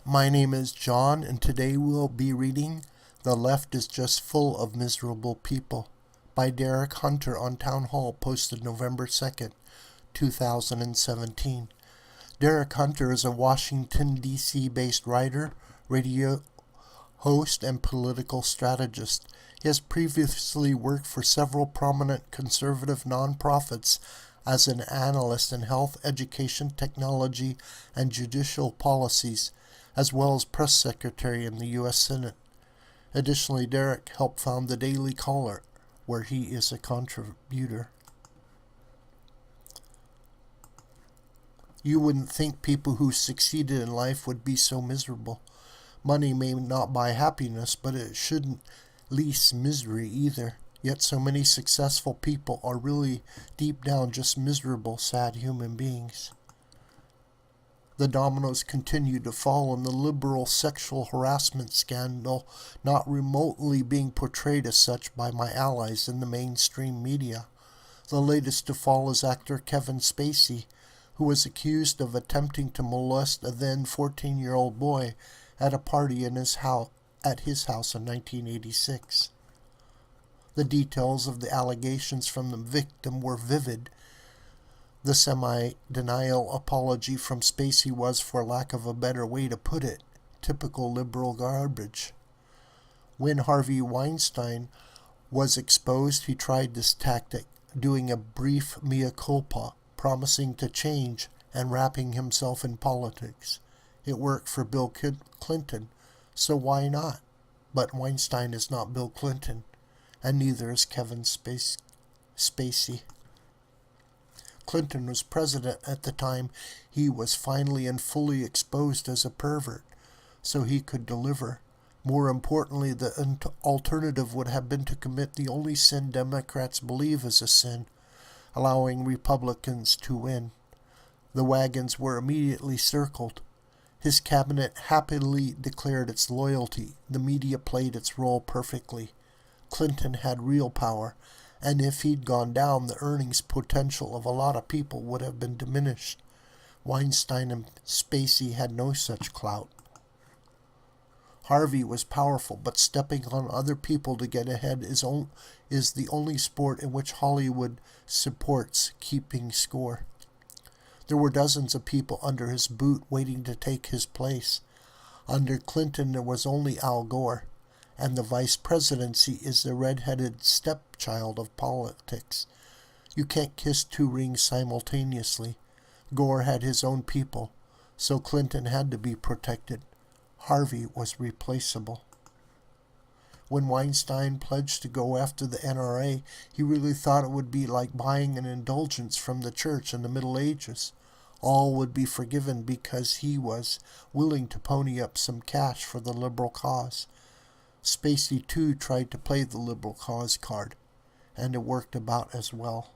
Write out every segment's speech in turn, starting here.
My name is John, and today we'll be reading The Left is Just Full of Miserable People by Derek Hunter on Townhall, posted November 2nd, 2017. Derek Hunter is a Washington, D.C. based writer, radio host, and political strategist. He has previously worked for several prominent conservative nonprofits as an analyst in health, education, technology, and judicial policies, as well as press secretary in the U.S. Senate. Additionally, Derek helped found the Daily Caller, where he is a contributor. You wouldn't think people who succeeded in life would be so miserable. Money may not buy happiness, but it shouldn't lease misery either. Yet so many successful people are really deep down just miserable, sad human beings. The dominoes continue to fall in the liberal sexual harassment scandal, not remotely being portrayed as such by my allies in the mainstream media. The latest to fall is actor Kevin Spacey, who was accused of attempting to molest a then 14-year-old boy at a party in his house in 1986. The details of the allegations from the victim were vivid. The semi-denial apology from Spacey was, for lack of a better way to put it, typical liberal garbage. When Harvey Weinstein was exposed, he tried this tactic, doing a brief mea culpa, promising to change and wrapping himself in politics. It worked for Bill Clinton, so why not? But Weinstein is not Bill Clinton, and neither is Kevin Spacey. Clinton was president at the time he was finally and fully exposed as a pervert, so he could deliver. More importantly, the alternative would have been to commit the only sin Democrats believe is a sin, allowing Republicans to win. The wagons were immediately circled. His cabinet happily declared its loyalty. The media played its role perfectly. Clinton had real power, and if he'd gone down, the earnings potential of a lot of people would have been diminished. Weinstein and Spacey had no such clout. Harvey was powerful, but stepping on other people to get ahead is the only sport in which Hollywood supports keeping score. There were dozens of people under his boot waiting to take his place. Under Clinton, there was only Al Gore, and the vice presidency is the red-headed stepchild of politics. You can't kiss two rings simultaneously. Gore had his own people, so Clinton had to be protected. Harvey was replaceable. When Weinstein pledged to go after the NRA, he really thought it would be like buying an indulgence from the church in the Middle Ages. All would be forgiven because he was willing to pony up some cash for the liberal cause. Spacey, too, tried to play the liberal cause card, and it worked about as well.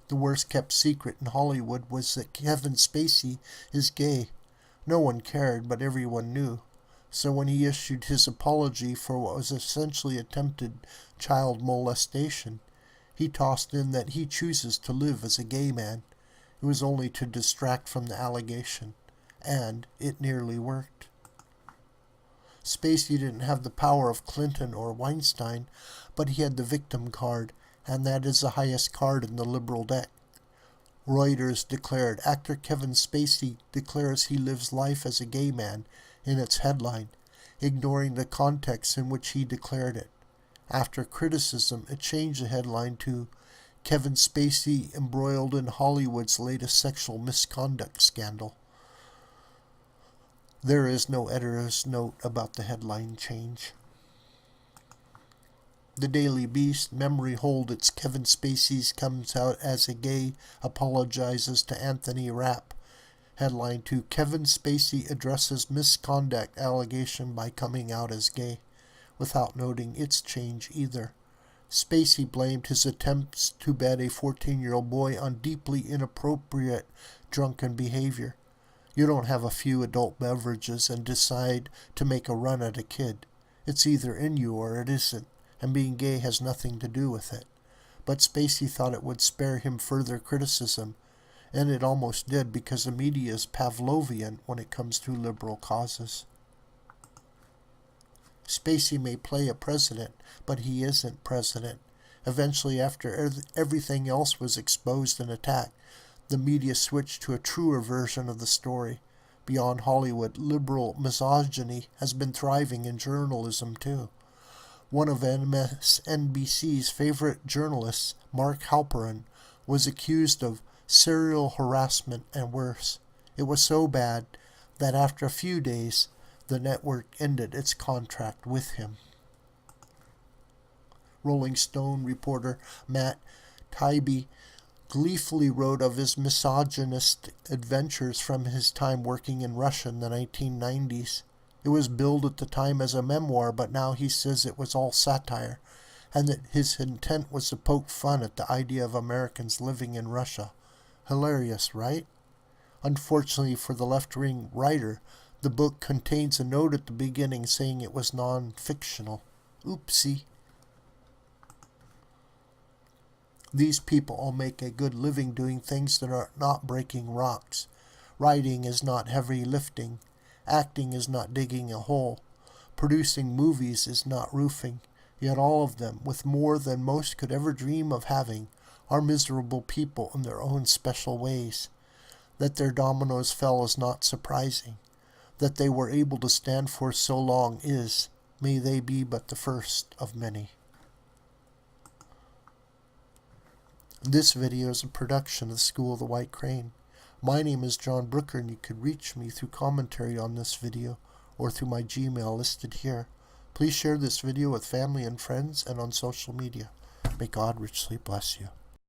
The worst-kept secret in Hollywood was that Kevin Spacey is gay. No one cared, but everyone knew. So when he issued his apology for what was essentially attempted child molestation, he tossed in that he chooses to live as a gay man. It was only to distract from the allegation, and it nearly worked. Spacey didn't have the power of Clinton or Weinstein, but he had the victim card, and that is the highest card in the liberal deck. Reuters declared, actor Kevin Spacey declares he lives life as a gay man in its headline, ignoring the context in which he declared it. After criticism, it changed the headline to Kevin Spacey embroiled in Hollywood's latest sexual misconduct scandal. There is no editor's note about the headline change. The Daily Beast memory hold its Kevin Spacey comes out as a gay, apologizes to Anthony Rapp. Headline 2, Kevin Spacey addresses misconduct allegation by coming out as gay, without noting its change either. Spacey blamed his attempts to bed a 14-year-old boy on deeply inappropriate drunken behavior. You don't have a few adult beverages and decide to make a run at a kid. It's either in you or it isn't, and being gay has nothing to do with it. But Spacey thought it would spare him further criticism. And it almost did, because the media is Pavlovian when it comes to liberal causes. Spacey may play a president, but he isn't president. Eventually, after everything else was exposed and attacked, the media switched to a truer version of the story. Beyond Hollywood, liberal misogyny has been thriving in journalism too. One of MSNBC's favorite journalists, Mark Halperin, was accused of serial harassment and worse. It was so bad that after a few days, the network ended its contract with him. Rolling Stone reporter Matt Taibbi gleefully wrote of his misogynist adventures from his time working in Russia in the 1990s. It was billed at the time as a memoir, but now he says it was all satire, and that his intent was to poke fun at the idea of Americans living in Russia. Hilarious, right? Unfortunately for the left-wing writer, the book contains a note at the beginning saying it was non-fictional. Oopsie. These people all make a good living doing things that are not breaking rocks. Writing is not heavy lifting. Acting is not digging a hole. Producing movies is not roofing. Yet all of them, with more than most could ever dream of having, are miserable people in their own special ways. That their dominoes fell is not surprising. That they were able to stand for so long is, may they be but the first of many. This video is a production of the School of the White Crane. My name is John Brooker, and you could reach me through commentary on this video or through my Gmail listed here. Please share this video with family and friends and on social media. May God richly bless you.